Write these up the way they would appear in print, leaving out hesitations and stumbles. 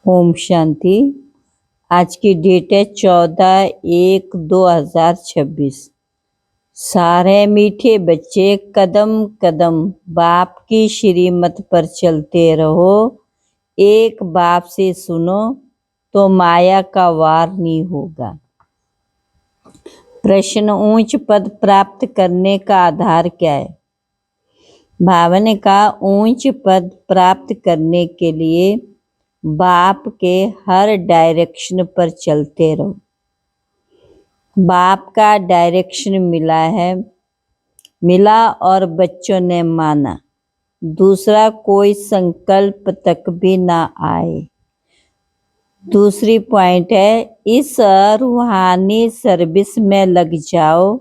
ओम शांति। आज की डेट है 14/1/2026। सारे मीठे बच्चे कदम कदम बाप की श्रीमत पर चलते रहो। एक बाप से सुनो तो माया का वार नहीं होगा। प्रश्न, ऊंच पद प्राप्त करने का आधार क्या है? भावन का ऊंच पद प्राप्त करने के लिए बाप के हर डायरेक्शन पर चलते रहो। बाप का डायरेक्शन मिला और बच्चों ने माना। दूसरा कोई संकल्प तक भी ना आए। दूसरी पॉइंट है, इस रूहानी सर्विस में लग जाओ।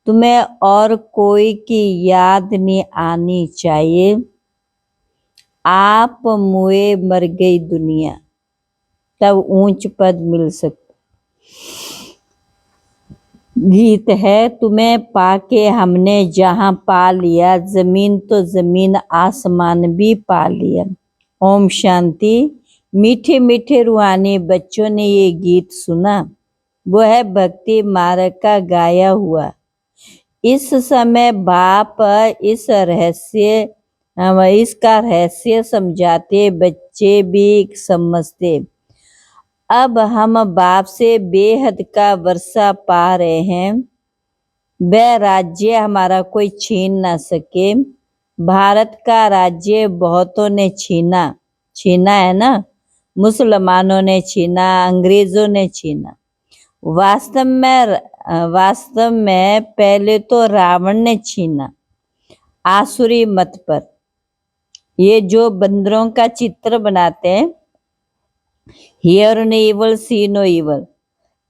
तुम्हें और कोई की याद नहीं आनी चाहिए। आप मुए मर गई दुनिया, तब ऊंच पद मिल सकता। गीत है, तुम्हें पाके हमने जहां पा लिया, जमीन तो जमीन आसमान भी पा लिया। ओम शांति। मीठे मीठे रूहानी बच्चों ने ये गीत सुना। वो है भक्ति मार्ग का गाया हुआ। इस समय बाप इसका रहस्य समझाते, बच्चे भी समझते। अब हम बाप से बेहद का वर्षा पा रहे हैं। वह राज्य हमारा कोई छीन ना सके। भारत का राज्य बहुतों ने छीना है ना। मुसलमानों ने छीना, अंग्रेजों ने छीना। वास्तव में पहले तो रावण ने छीना आसुरी मत पर। ये जो बंदरों का चित्र बनाते हैं, hear no evil see no evil,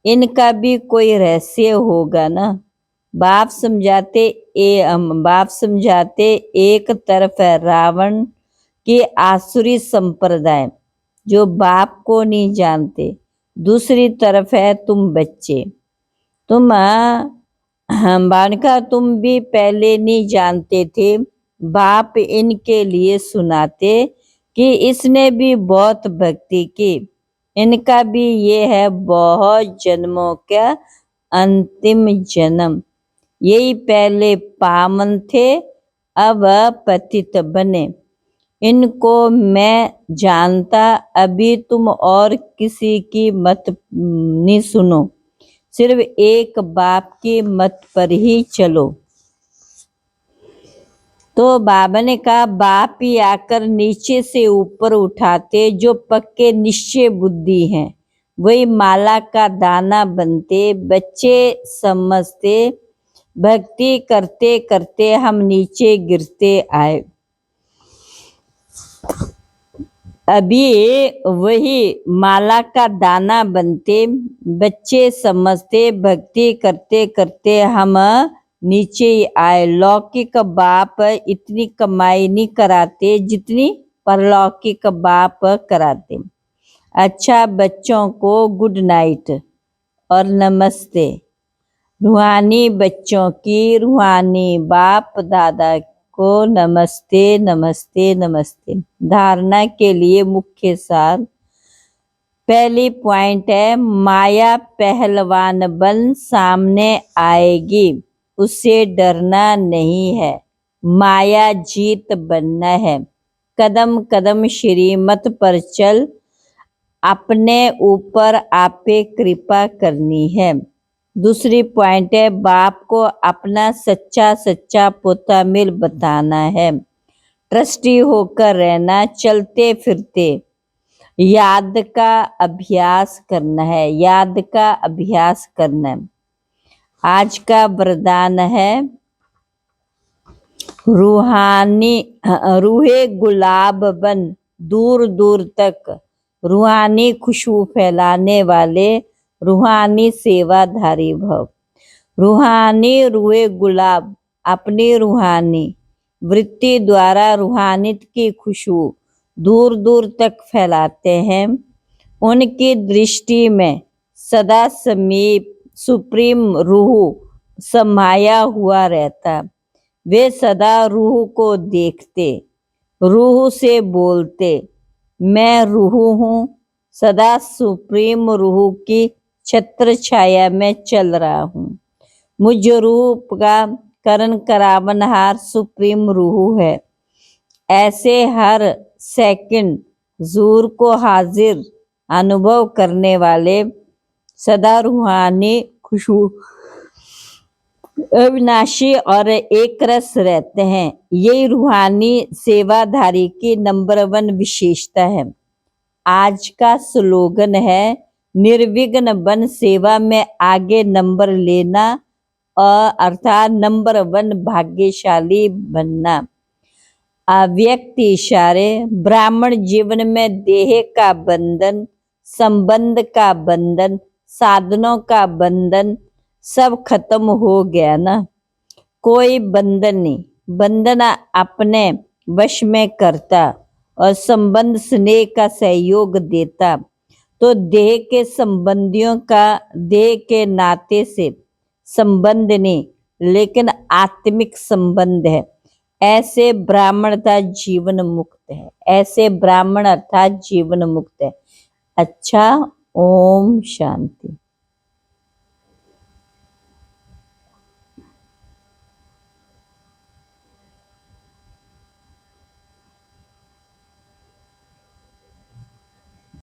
इनका भी कोई रहस्य होगा ना। बाप समझाते एक तरफ है रावण की आसुरी संप्रदाय जो बाप को नहीं जानते, दूसरी तरफ है तुम बच्चे। तुम भी पहले नहीं जानते थे। बाप इनके लिए सुनाते कि इसने भी बहुत भक्ति की। इनका भी ये है बहुत जन्मों का अंतिम जन्म। यही पहले पामन थे, अब पतित बने। इनको मैं जानता। अभी तुम और किसी की मत नहीं सुनो, सिर्फ एक बाप की मत पर ही चलो। तो बाबा ने कहा, बाप ही आकर नीचे से ऊपर उठाते। जो पक्के निश्चय बुद्धि हैं वही माला का दाना बनते। बच्चे समझते, भक्ति करते करते हम नीचे गिरते आए। अभी वही माला का दाना बनते। बच्चे समझते, भक्ति करते करते हम नीचे ही आए। लौकिक बाप इतनी कमाई नहीं कराते जितनी परलौकिक बाप कराते। अच्छा, बच्चों को गुड नाइट और नमस्ते। रूहानी बच्चों की रूहानी बाप दादा को नमस्ते नमस्ते नमस्ते। धारणा के लिए मुख्य सार। पहली पॉइंट है, माया पहलवान बन सामने आएगी, उससे डरना नहीं है। माया जीत बनना है। कदम कदम श्रीमत पर चल, अपने ऊपर आपे कृपा करनी है। दूसरी पॉइंट है, बाप को अपना सच्चा पोता मिल बताना है। ट्रस्टी होकर रहना, चलते फिरते याद का अभ्यास करना है। याद का अभ्यास करना है। आज का वरदान है, रूहे गुलाब बन दूर दूर तक, रूहानी खुशबू फैलाने वाले रूहानी सेवाधारी भव। रूहानी रूहे गुलाब अपनी रूहानी वृत्ति द्वारा रूहानियत की खुशबू दूर दूर तक फैलाते हैं। उनकी दृष्टि में सदा समीप सुप्रीम रूह समाया हुआ रहता। वे सदा रूह को देखते, रूह से बोलते, मैं रूह हूँ, सदा सुप्रीम रूह की छत्र छाया में चल रहा हूँ। मुझ रूप का करण करावनहार सुप्रीम रूह है। ऐसे हर सेकंड ज़ूर को हाजिर अनुभव करने वाले सदा रूहानी खुशबू अविनाशी और एक रस रहते हैं। यही रूहानी सेवाधारी की नंबर 1 विशेषता है। आज का स्लोगन है निर्विघ्न बन सेवा में आगे नंबर लेना अर्थात नंबर 1 भाग्यशाली बनना। अव्यक्त इशारे ब्राह्मण जीवन में देह का बंधन, संबंध का बंधन, साधनों का बंधन सब खत्म हो गया ना। कोई बंधन नहीं, बंधन अपने वश में करता और संबंध स्नेह का सहयोग देता तो देह के संबंधियों का देह के नाते से संबंध नहीं लेकिन आत्मिक संबंध है। ऐसे ब्राह्मणता जीवन मुक्त है। ऐसे ब्राह्मण अर्थात जीवन मुक्त है। अच्छा, ओम शांति।